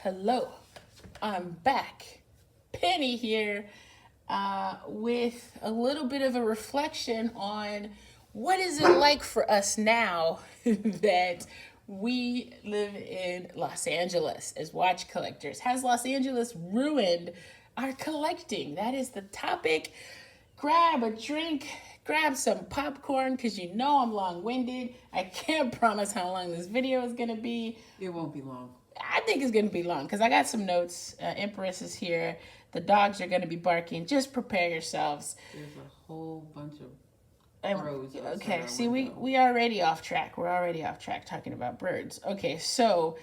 Hello, I'm back. Penny here with a little bit of a reflection on what is it like for us now that we live in Los Angeles as watch collectors. Has Los Angeles ruined our collecting? That is the topic. Grab a drink, grab some popcorn, because you know I'm long-winded. I can't promise how long this video is going to be. It won't be long. I think it's going to be long because I got some notes. Empress is here. The dogs are going to be barking. Just prepare yourselves. There's a whole bunch of And, crows. okay, see, we are already off track. We're already off track talking about birds. Okay, so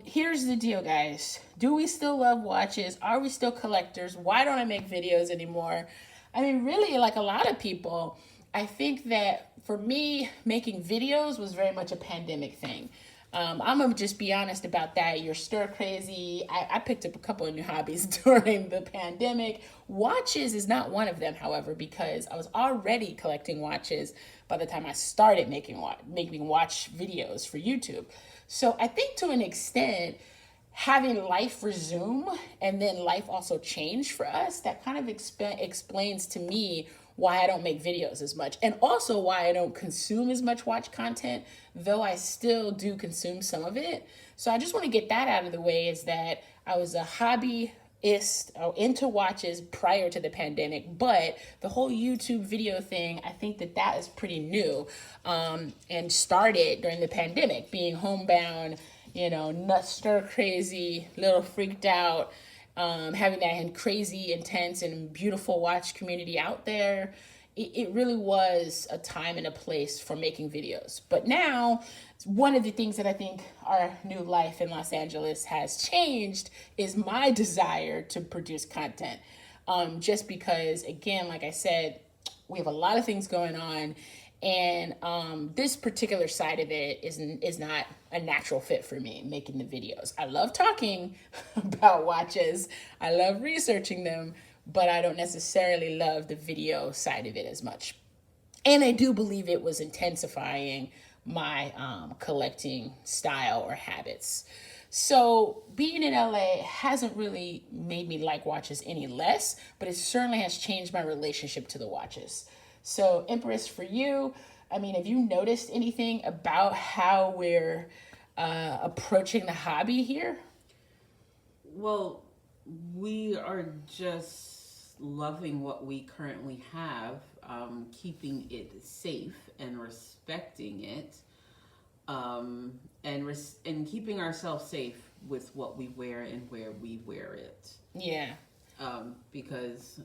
here's the deal, guys. Do we still love watches? Are we still collectors? Why don't I make videos anymore? I mean, really, like a lot of people, I think that for me, making videos was very much a pandemic thing. I'm gonna just be honest about that. You're stir crazy. I picked up a couple of new hobbies during the pandemic. Watches is not one of them, however, because I was already collecting watches by the time I started making watch videos for YouTube. So I think to an extent, having life resume and then life also change for us, that kind of explains to me why I don't make videos as much, and also why I don't consume as much watch content, though I still do consume some of it. So I just want to get that out of the way, is that I was a hobbyist into watches prior to the pandemic, but the whole YouTube video thing, I think that is pretty new, and started during the pandemic, being homebound, nut stir crazy, little freaked out, having that crazy, intense, and beautiful watch community out there. It really was a time and a place for making videos. But now, one of the things that I think our new life in Los Angeles has changed is my desire to produce content. Just because, again, like I said, we have a lot of things going on, and this particular side of it is not a natural fit for me, making the videos. I love talking about watches. I love researching them, but I don't necessarily love the video side of it as much. And I do believe it was intensifying my collecting style or habits. So being in LA hasn't really made me like watches any less, but it certainly has changed my relationship to the watches. So Empress, for you, I mean, have you noticed anything about how we're approaching the hobby here? Well, we are just loving what we currently have, keeping it safe and respecting it, and keeping ourselves safe with what we wear and where we wear it. Yeah. Because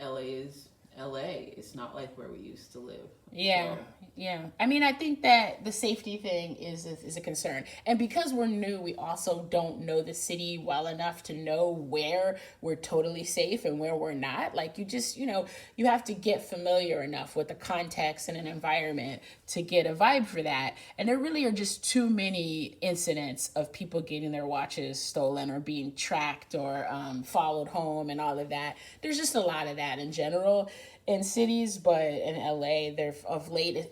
LA is LA. It's not like where we used to live. Yeah, So, yeah. I mean, I think that the safety thing is a concern. And because we're new, we also don't know the city well enough to know where we're totally safe and where we're not. Like, you have to get familiar enough with the context and an environment to get a vibe for that. And there really are just too many incidents of people getting their watches stolen or being tracked or followed home and all of that. There's just a lot of that in general in cities, but in LA,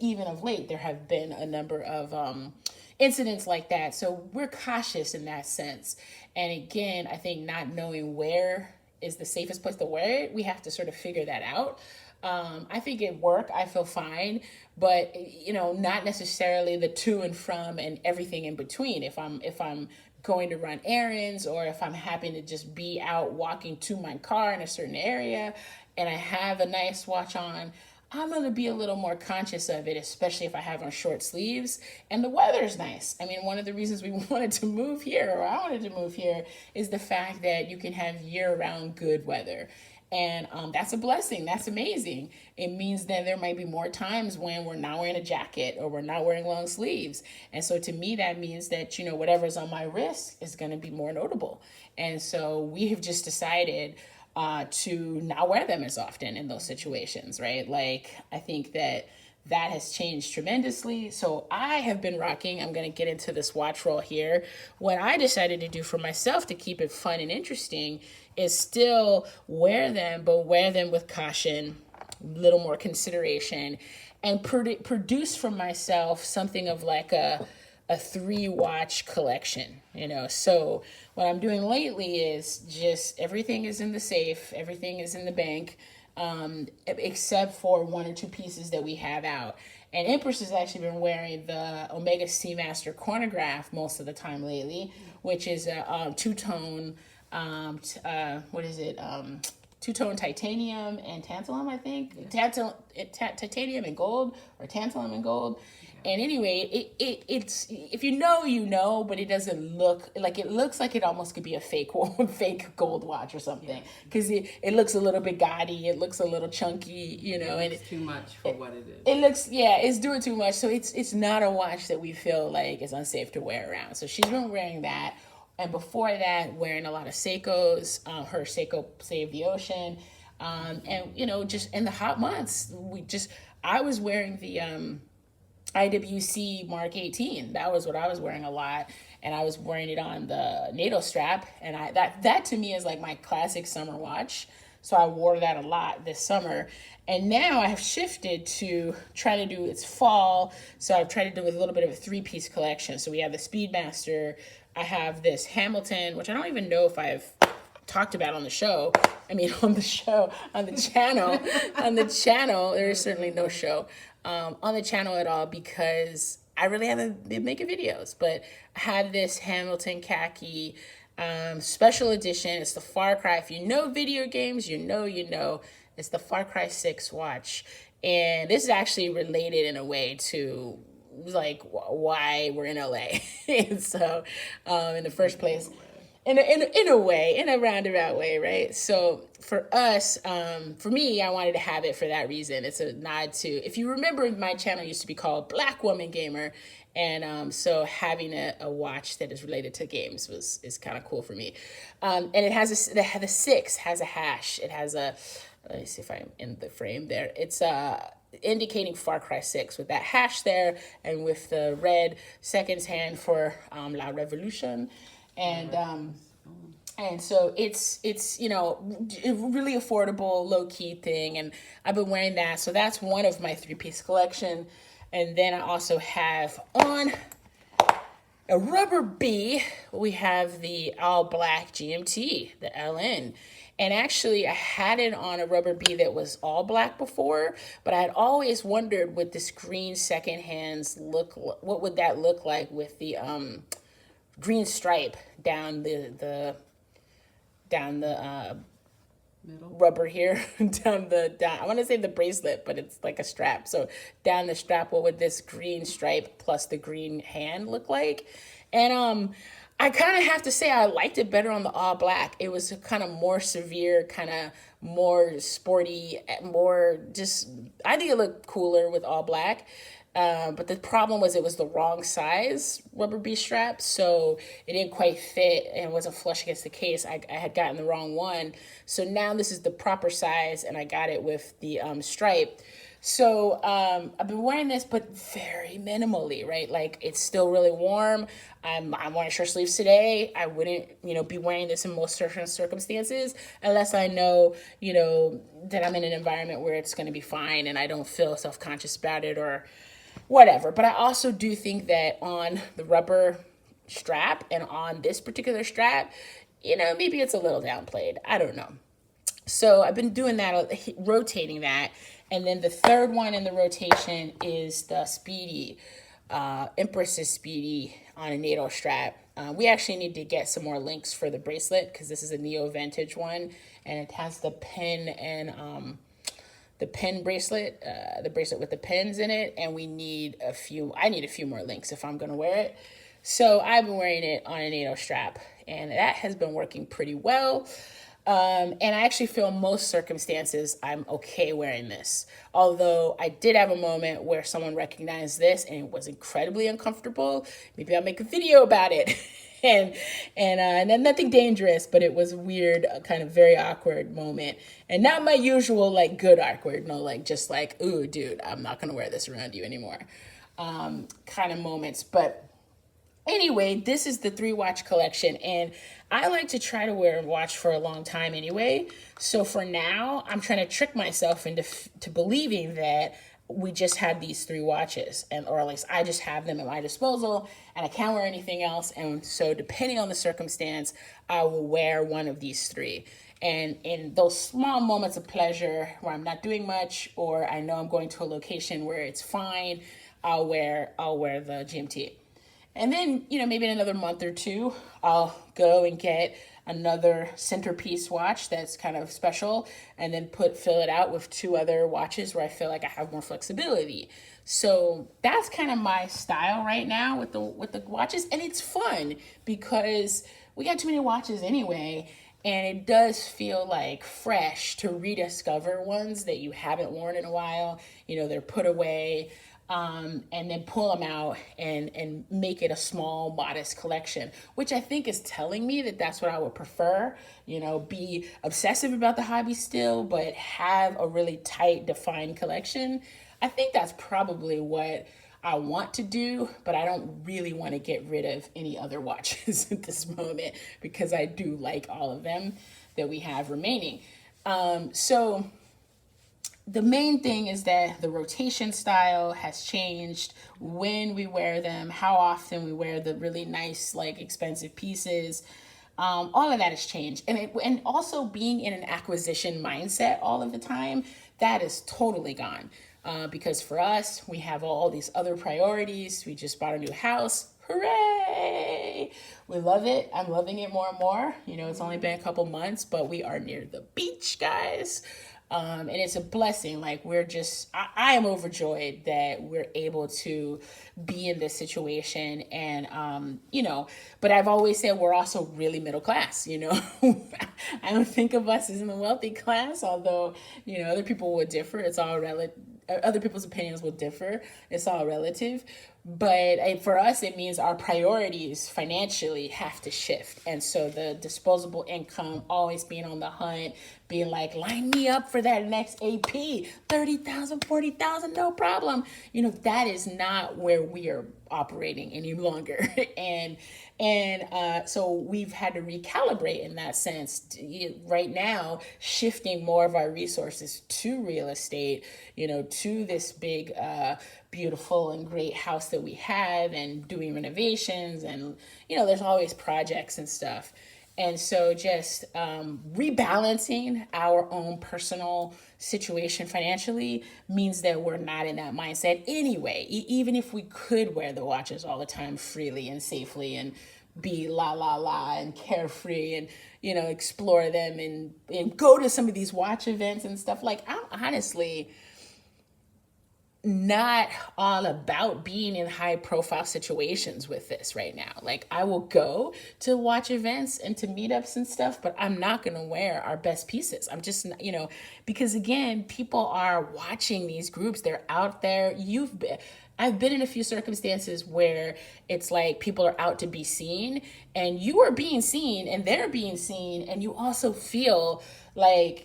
even of late, there have been a number of incidents like that. So we're cautious in that sense. And again, I think not knowing where is the safest place to wear it, we have to sort of figure that out. I think at work, I feel fine, but not necessarily the to and from and everything in between. If I'm going to run errands, or if I'm happy to just be out walking to my car in a certain area and I have a nice watch on, I'm going to be a little more conscious of it, especially if I have on short sleeves and the weather's nice. I mean, one of the reasons we wanted to move here, or I wanted to move here, is the fact that you can have year-round good weather. And that's a blessing. That's amazing. It means that there might be more times when we're not wearing a jacket or we're not wearing long sleeves. And so to me, that means that, whatever's on my wrist is going to be more notable. And so we have just decided to not wear them as often in those situations, right? Like, I think that has changed tremendously. So I have been rocking, I'm going to get into this watch roll here. What I decided to do for myself to keep it fun and interesting is still wear them, but wear them with caution, a little more consideration, and produce for myself something of like a a 3-watch collection, So what I'm doing lately is just everything is in the safe, everything is in the bank, except for 1 or 2 pieces that we have out. And Empress has actually been wearing the Omega Seamaster chronograph most of the time lately, which is a two-tone, what is it? Two-tone titanium and tantalum, I think. Yeah. Titanium and gold, or tantalum and gold. And anyway, it's if you know, but it doesn't look like it looks like it almost could be a fake gold watch or something, because it looks a little bit gaudy, it looks a little chunky, and it's too much for what it is. It looks it's doing too much, so it's not a watch that we feel like is unsafe to wear around. So she's been wearing that, and before that, wearing a lot of Seiko's, her Seiko Save the Ocean, and just in the hot months, I was wearing the IWC Mark 18. That was what I was wearing a lot, and I was wearing it on the NATO strap, and that to me is like my classic summer watch. So I wore that a lot this summer, and now I have shifted to try to do it's fall. So I've tried to do a little bit of a 3-piece collection. So we have the Speedmaster. I have this Hamilton, which I don't even know if I've talked about on the show. On the channel, there is certainly no show on the channel at all, because I really haven't been making videos. But I had this Hamilton khaki special edition. It's the Far Cry. If you know video games, you know. It's the Far Cry 6 watch. And this is actually related in a way to like why we're in LA. And so in the first place, in a roundabout way, right? So for us, for me, I wanted to have it for that reason. It's a nod to, if you remember, my channel used to be called Black Woman Gamer, and so having a watch that is related to games is kind of cool for me. And it has the 6 has a hash. It has a, let me see if I'm in the frame there. It's indicating Far Cry 6 with that hash there, and with the red seconds hand for La Revolution. And so it's a really affordable, low-key thing, and I've been wearing that. So that's one of my 3-piece collection. And then I also have on a rubber B, we have the all black GMT, the LN. And actually, I had it on a rubber B that was all black before, but I had always wondered, would this green second hands what would that look like with the green stripe down the middle rubber here, down I want to say the bracelet, but it's like a strap. So down the strap, what would this green stripe plus the green hand look like? And I kind of have to say I liked it better on the all black. It was kind of more severe, kind of more sporty, more just, I think it looked cooler with all black. But the problem was it was the wrong size rubber B strap, so it didn't quite fit and wasn't flush against the case. I had gotten the wrong one. So now this is the proper size, and I got it with the stripe. So I've been wearing this, but very minimally, right? Like, it's still really warm. I'm wearing short sleeves today. I wouldn't, be wearing this in most certain circumstances unless I know, that I'm in an environment where it's going to be fine and I don't feel self-conscious about it or whatever. But I also do think that on the rubber strap and on this particular strap, maybe it's a little downplayed. I don't know. So I've been doing that, rotating that. And then the third one in the rotation is the Speedy, Empress's Speedy on a NATO strap. We actually need to get some more links for the bracelet because this is a Neo Vantage one. And it has the pin and the pin bracelet, the bracelet with the pins in it. And I need a few more links if I'm going to wear it. So I've been wearing it on a NATO strap, and that has been working pretty well. And I actually feel most circumstances I'm okay wearing this. Although I did have a moment where someone recognized this and it was incredibly uncomfortable. Maybe I'll make a video about it. and nothing dangerous, but it was weird, kind of very awkward moment. And not my usual, good awkward, no, just ooh, dude, I'm not going to wear this around you anymore, kind of moments. But anyway, this is the 3-watch collection, and I like to try to wear a watch for a long time anyway. So for now, I'm trying to trick myself into believing that we just had these three watches, and or at least I just have them at my disposal, and I can't wear anything else. And so depending on the circumstance, I will wear one of these three. And in those small moments of pleasure where I'm not doing much, or I know I'm going to a location where it's fine, I'll wear the GMT. And then, maybe in another month or two, I'll go and get another centerpiece watch that's kind of special, and then fill it out with two other watches where I feel like I have more flexibility. So that's kind of my style right now with the watches, and it's fun because we got too many watches anyway, and it does feel like fresh to rediscover ones that you haven't worn in a while. They're put away. And then pull them out and make it a small, modest collection, which I think is telling me that that's what I would prefer. Be obsessive about the hobby still, but have a really tight, defined collection. I think that's probably what I want to do, but I don't really want to get rid of any other watches at this moment because I do like all of them that we have remaining. So the main thing is that the rotation style has changed, when we wear them, how often we wear the really nice, like expensive pieces. All of that has changed. And also being in an acquisition mindset all of the time, that is totally gone. Because for us, we have all these other priorities. We just bought a new house. Hooray! We love it. I'm loving it more and more. It's only been a couple months, but we are near the beach, guys. And it's a blessing. Like I am overjoyed that we're able to be in this situation. And, but I've always said we're also really middle class, I don't think of us as in the wealthy class, although, other people would differ. It's all relative. Other people's opinions will differ. It's all relative. But for us, it means our priorities financially have to shift. And so the disposable income, always being on the hunt, being like, line me up for that next AP, 30,000, 40,000, no problem. That is not where we are operating any longer. And so we've had to recalibrate in that sense. Right now, shifting more of our resources to real estate, to this big, beautiful and great house that we have, and doing renovations, and there's always projects and stuff. And so just rebalancing our own personal situation financially means that we're not in that mindset anyway. Even if we could wear the watches all the time freely and safely and be la la la and carefree and explore them and go to some of these watch events and stuff, like I'm honestly not all about being in high profile situations with this right now. Like I will go to watch events and to meetups and stuff, but I'm not going to wear our best pieces. I'm just, because again, people are watching these groups. They're out there. I've been in a few circumstances where it's like people are out to be seen, and you are being seen and they're being seen. And you also feel like,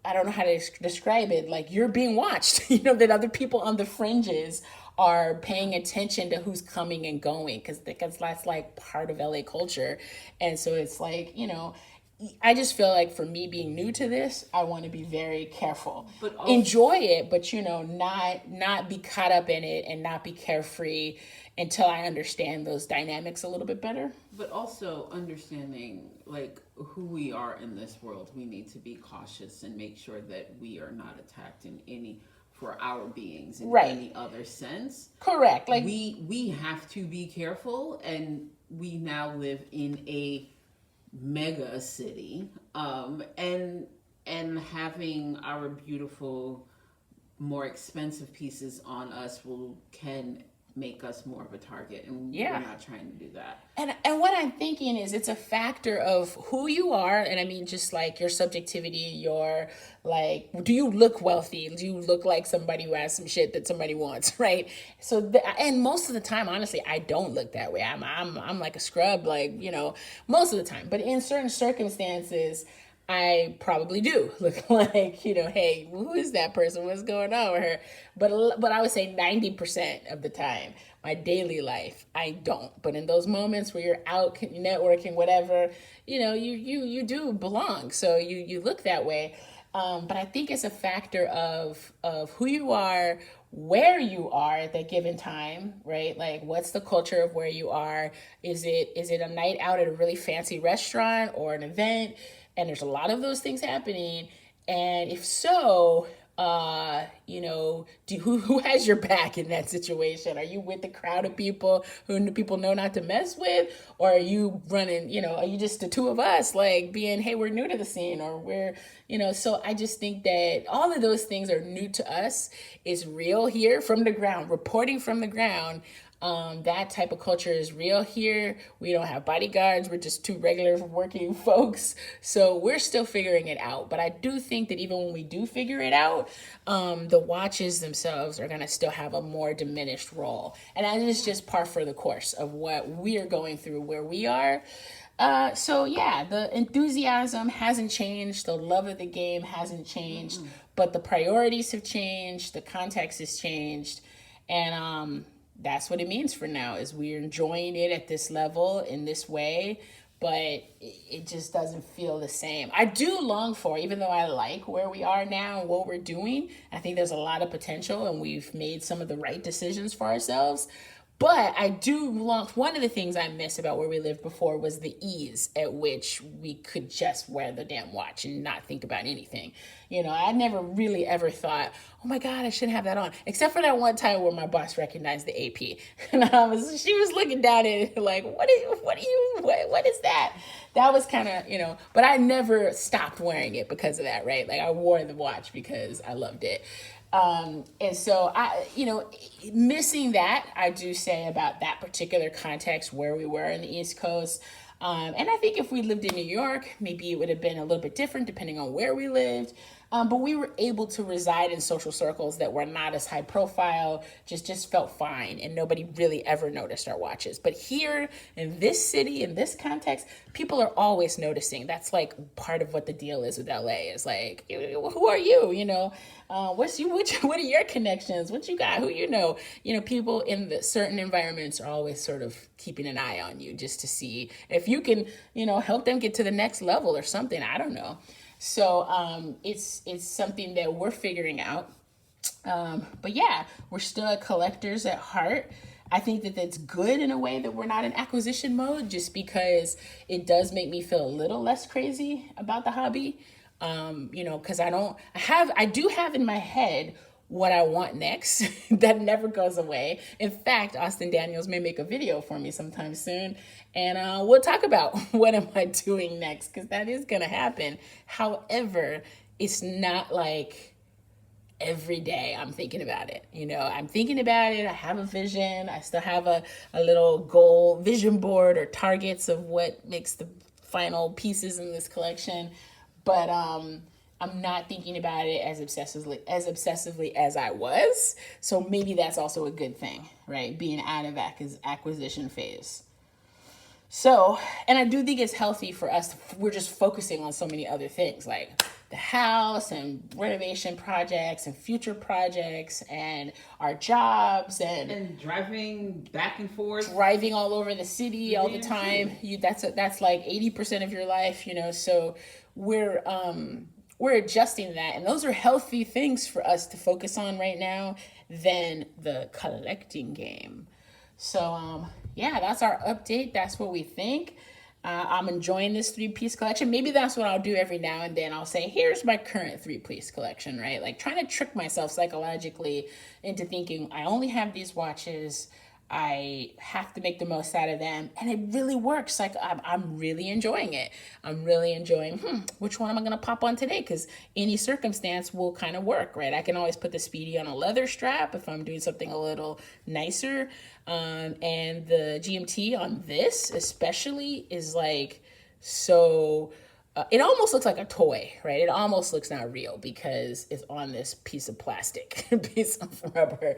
I don't know how to describe it, like you're being watched, that other people on the fringes are paying attention to who's coming and going, because that's like part of LA culture. And so it's like, I just feel like for me being new to this, I want to be very careful, but also enjoy it, but not be caught up in it and not be carefree until I understand those dynamics a little bit better. But also understanding like who we are in this world, we need to be cautious and make sure that we are not attacked in any for our beings in any other sense. Correct. Like we have to be careful, and we now live in a mega city, and having our beautiful, more expensive pieces on us can make us more of a target, and we're not trying to do that. And what I'm thinking is it's a factor of who you are, and I mean just like your subjectivity, your like, do you look wealthy? Do you look like somebody who has some shit that somebody wants, right? So and most of the time, honestly, I don't look that way. I'm like a scrub, like, most of the time. But in certain circumstances, I probably do look like, hey, who is that person? What's going on with her? But I would say 90% of the time, my daily life, I don't. But in those moments where you're out networking, whatever, you do belong. So you look that way. But I think it's a factor of who you are, where you are at that given time, right? Like, what's the culture of where you are? Is it a night out at a really fancy restaurant or an event? And there's a lot of those things happening. And if so, who has your back in that situation? Are you with the crowd of people who people know not to mess with, or are you running? Are you just the two of us, like being, hey, we're new to the scene, or we're, So I just think that all of those things are new to us. It's real here from the ground, reporting from the ground. That type of culture is real here. We don't have bodyguards. We're just two regular working folks. So we're still figuring it out. But I do think that even when we do figure it out, the watches themselves are going to still have a more diminished role. And that is just par for the course of what we are going through where we are. The enthusiasm hasn't changed. The love of the game hasn't changed. But the priorities have changed. The context has changed. And, that's what it means for now, is we're enjoying it at this level in this way, but it just doesn't feel the same. I do long for, even though I like where we are now and what we're doing, I think there's a lot of potential and we've made some of the right decisions for ourselves. But I do long, one of the things I miss about where we lived before was the ease at which we could just wear the damn watch and not think about anything. I never really ever thought, oh my God, I shouldn't have that on. Except for that one time where my boss recognized the AP. And she was looking down at it like, what is that? That was kind of, but I never stopped wearing it because of that, right? Like I wore the watch because I loved it. And so missing that, I do say about that particular context where we were in the East Coast. And I think if we lived in New York, maybe it would have been a little bit different depending on where we lived. But we were able to reside in social circles that were not as high profile, just felt fine, and nobody really ever noticed our watches. But here in this city, in this context, people are always noticing. That's like part of what the deal is with LA. Is like, who are you? What are your connections? What you got? Who you know? People in the certain environments are always sort of keeping an eye on you just to see if you can, help them get to the next level or something. I don't know. So it's something that we're figuring out. But yeah, we're still collectors at heart. I think that that's good in a way that we're not in acquisition mode, just because it does make me feel a little less crazy about the hobby. Because I do have in my head what I want next. That never goes away. In fact, Austin Daniels may make a video for me sometime soon, and we'll talk about what am I doing next, because that is going to happen. However, it's not like every day I'm thinking about it. I'm thinking about it. I have a vision. I still have a little goal, vision board or targets of what makes the final pieces in this collection. But I'm not thinking about it as obsessively as I was. So maybe that's also a good thing, right? Being out of acquisition phase. So, and I do think it's healthy for us. We're just focusing on so many other things, like the house and renovation projects and future projects and our jobs and driving back and forth, driving all over the city all the time. That's like 80% of your life, So we're adjusting that, and those are healthy things for us to focus on right now than the collecting game. So that's our update. That's what we think. I'm enjoying this 3-piece collection. Maybe that's what I'll do every now and then. I'll say, here's my current 3-piece collection, right? Like trying to trick myself psychologically into thinking I only have these watches. I have to make the most out of them. And it really works. Like I'm really enjoying it. I'm really enjoying, which one am I going to pop on today? Because any circumstance will kind of work, right? I can always put the Speedy on a leather strap if I'm doing something a little nicer. And the GMT on this especially is like so... it almost looks like a toy, right? It almost looks not real because it's on this piece of plastic, piece of rubber,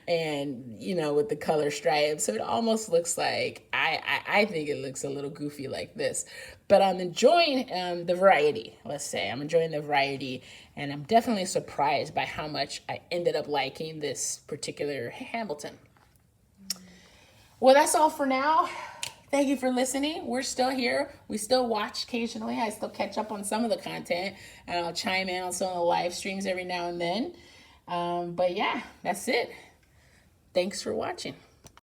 and, with the color stripes. So it almost looks like, I think it looks a little goofy like this. But I'm enjoying the variety, let's say. I'm enjoying the variety, and I'm definitely surprised by how much I ended up liking this particular Hamilton. Well, that's all for now. Thank you for listening. We're still here. We still watch occasionally. I still catch up on some of the content, and I'll chime in on some of the live streams every now and then. But yeah, that's it. Thanks for watching.